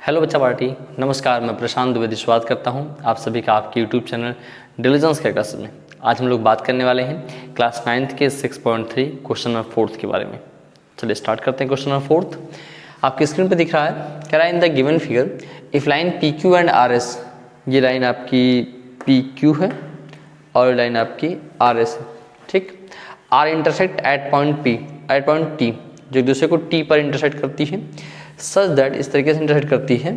Hello बच्चा party, नमस्कार। मैं प्रशांत द्विवेदी स्वागत करता हूं आप सभी का आपके यूट्यूब चैनल डिलीजेंस के क्लास में। आज हम लोग बात करने वाले हैं क्लास 9th के 6.3 क्वेश्चन नंबर 4 के बारे में। चलिए स्टार्ट करते हैं। क्वेश्चन नंबर 4 आपकी स्क्रीन पर दिख रहा है। कह रहा है in the given figure if line P Q and R S, ये लाइन आपकी पी क्यू है और लाइन आपकी आर एस है, ठीक। Are intersect at point P, at point T, जो एक दूसरे को टी पर इंटरसेक्ट करती है, सच दैट इस तरीके से इंटरसेक्ट करती है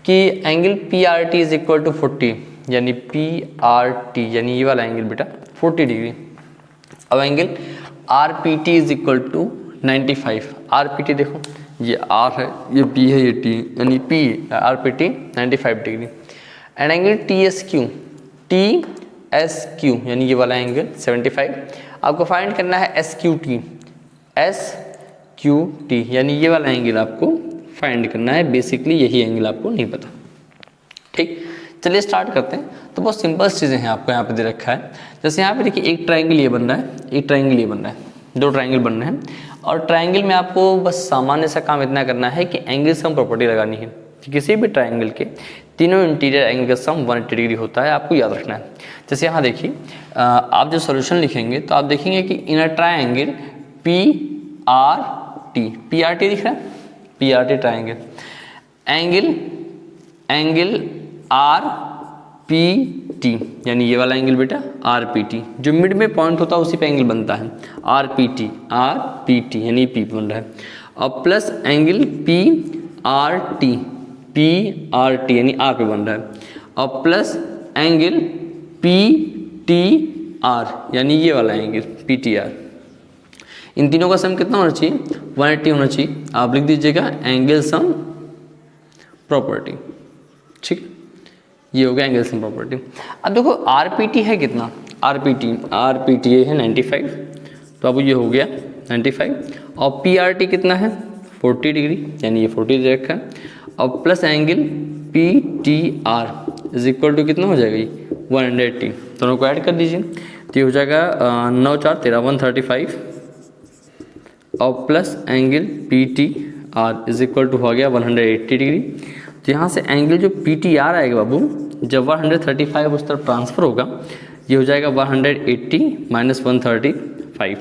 कि angle P R T is equal to 40, यानी पी आर टी यानी ये वाला एंगल बेटा 40 डिग्री। अब angle R P T is equal to 95। R P T देखो, ये आर है, ये पी है, ये टी, यानी P R P T 95 degree. And angle T S Q यानी ये वाला एंगल 75। आपको फाइंड करना है एस क्यू टी यानी ये वाला एंगल आपको फाइंड करना है। बेसिकली यही एंगल आपको नहीं पता, ठीक। चलिए स्टार्ट करते हैं। तो बहुत सिंपल चीज़ें हैं, आपको यहाँ पे दे रखा है। जैसे यहाँ पे देखिए एक ट्रायंगल ये बन रहा है, एक ट्रायंगल ये बन रहा है, दो ट्रायंगल बन रहे हैं। और ट्रायंगल में आपको बस सामान्य सा काम इतना करना है कि एंगल सम प्रॉपर्टी लगानी है। किसी भी ट्रायंगल के तीनों इंटीरियर एंगल का सम 180 डिग्री होता है, आपको याद रखना है। जैसे यहाँ देखिए आप जो सोल्यूशन लिखेंगे तो आप देखेंगे कि in uh triangle P R T दिख रहा है, P R T triangle, angle R P T यानी ये वाला एंगल बेटा आर पी टी, जो मिड में पॉइंट होता है उसी पे एंगल बनता है, आर पी टी यानी पी बन रहा है। और plus angle P R T यानी आर पे बन रहा है। और plus angle P T R यानी ये वाला एंगल पी टी आर। इन तीनों का सम कितना होना चाहिए? 180 होना चाहिए। आप लिख दीजिएगा एंगल सम प्रॉपर्टी, ठीक। ये हो गया एंगल सम प्रॉपर्टी। अब देखो आरपीटी है कितना, आरपीटी है 95, तो अब ये हो गया 95। और पीआरटी कितना है 40 डिग्री, यानी ये 40 दे रखा है। और plus angle PTR is equal to कितना हो जाएगा ये 180, दोनों को ऐड कर दीजिए तो ये हो जाएगा 9 4 13 135। और plus angle P T R is equal to हो गया 180 डिग्री। तो यहाँ से एंगल जो पी टी आर आएगा बाबू, जब 135 उस तरफ ट्रांसफर होगा, ये हो जाएगा 180 माइनस 135,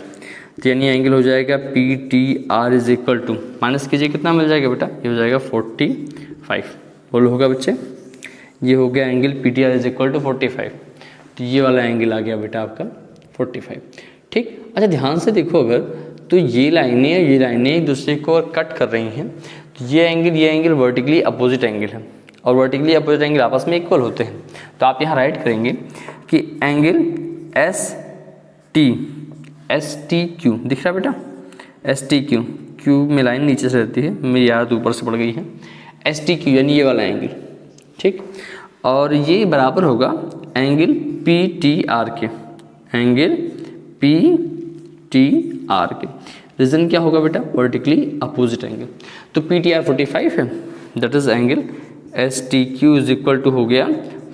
तो यानी एंगल हो जाएगा P T R is equal to, minus कीजिए कितना मिल जाएगा बेटा, ये हो जाएगा 45। बोलो होगा बच्चे, ये हो गया angle P T R is equal to 45। तो ये वाला एंगल आ गया बेटा आपका 45, ठीक। अच्छा ध्यान से देखो, अगर तो ये लाइनें एक दूसरे को कट कर रही हैं, तो ये एंगल वर्टिकली अपोजिट एंगल है, और वर्टिकली अपोजिट एंगल आपस में इक्वल होते हैं। तो आप यहाँ राइट करेंगे कि एंगल एस टी क्यू दिख रहा है बेटा, एस टी क्यू में लाइन नीचे से रहती है, मेरी याद ऊपर से पड़ गई है, एस टी क्यू यानी ये वाला एंगल, ठीक। और ये बराबर होगा एंगल पी टी आर के, एंगल पी टी आर के। रीजन क्या होगा बेटा, वर्टिकली अपोजिट एंगल। तो पी टी आर 45 है, that is angle S T Q is equal to हो गया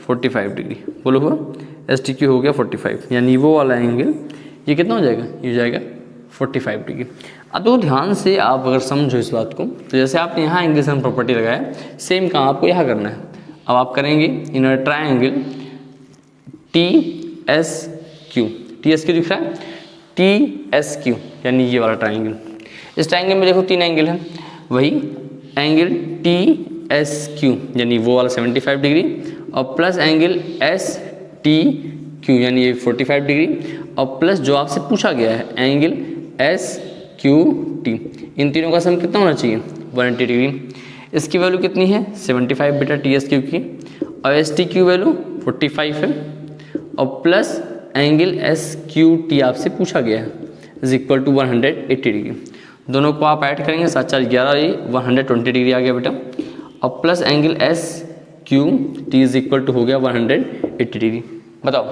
45 डिग्री। बोलो हुआ, एस टी क्यू हो गया 45, यानी वो वाला एंगल ये कितना हो जाएगा, ये हो जाएगा 45 डिग्री। अब तो ध्यान से आप अगर समझो इस बात को, तो जैसे आपने यहाँ एंगल सम प्रॉपर्टी लगाया, सेम काम आपको यहाँ करना है। अब आप करेंगे in uh triangle T S Q दिख रहा है, टी एस क्यू यानी ये वाला ट्रायंगल। इस ट्रायंगल में देखो 3 एंगल हैं, वही एंगल टी एस क्यू यानी वो वाला 75 डिग्री, और plus angle S T Q यानी ये 45 डिग्री, और प्लस जो आपसे पूछा गया है एंगल एस क्यू टी। इन तीनों का सम कितना होना चाहिए 180 डिग्री। इसकी वैल्यू कितनी है 75 बेटा टी एस क्यू की, और एस टी क्यू वैल्यू 45 है, और plus angle S Q T आपसे पूछा गया है इज इक्वल टू 180 डिग्री। दोनों को आप ऐड करेंगे 7 4 11, ये 120 डिग्री आ गया बेटा। और plus angle S Q T is equal to हो गया 180 डिग्री। बताओ,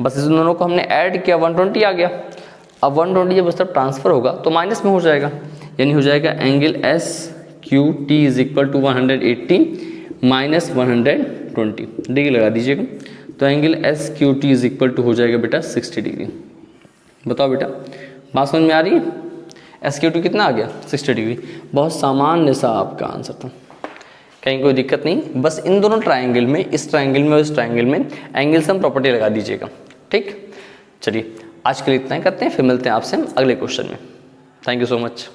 बस इस दोनों को हमने ऐड किया 120 आ गया। अब 120 जब उस तरफ ट्रांसफर होगा तो माइनस में हो जाएगा, यानी हो जाएगा angle S Q T is equal to 180 minus 120 degree लगा दीजिएगा। तो angle S Q T is equal to हो जाएगा बेटा 60 डिग्री। बताओ बेटा, बात समझ में आ रही है? एस क्यू टी कितना आ गया 60 डिग्री। बहुत सामान्य सा आपका आंसर था। कहीं कोई दिक्कत नहीं, बस इन दोनों ट्राइंगल में, इस ट्राइंगल में और इस ट्राइंगल में एंगल सम प्रॉपर्टी लगा दीजिएगा। ठीक, चलिए आज के लिए इतना ही करते हैं, फिर मिलते हैं आपसे हम अगले क्वेश्चन में। Thank you so much.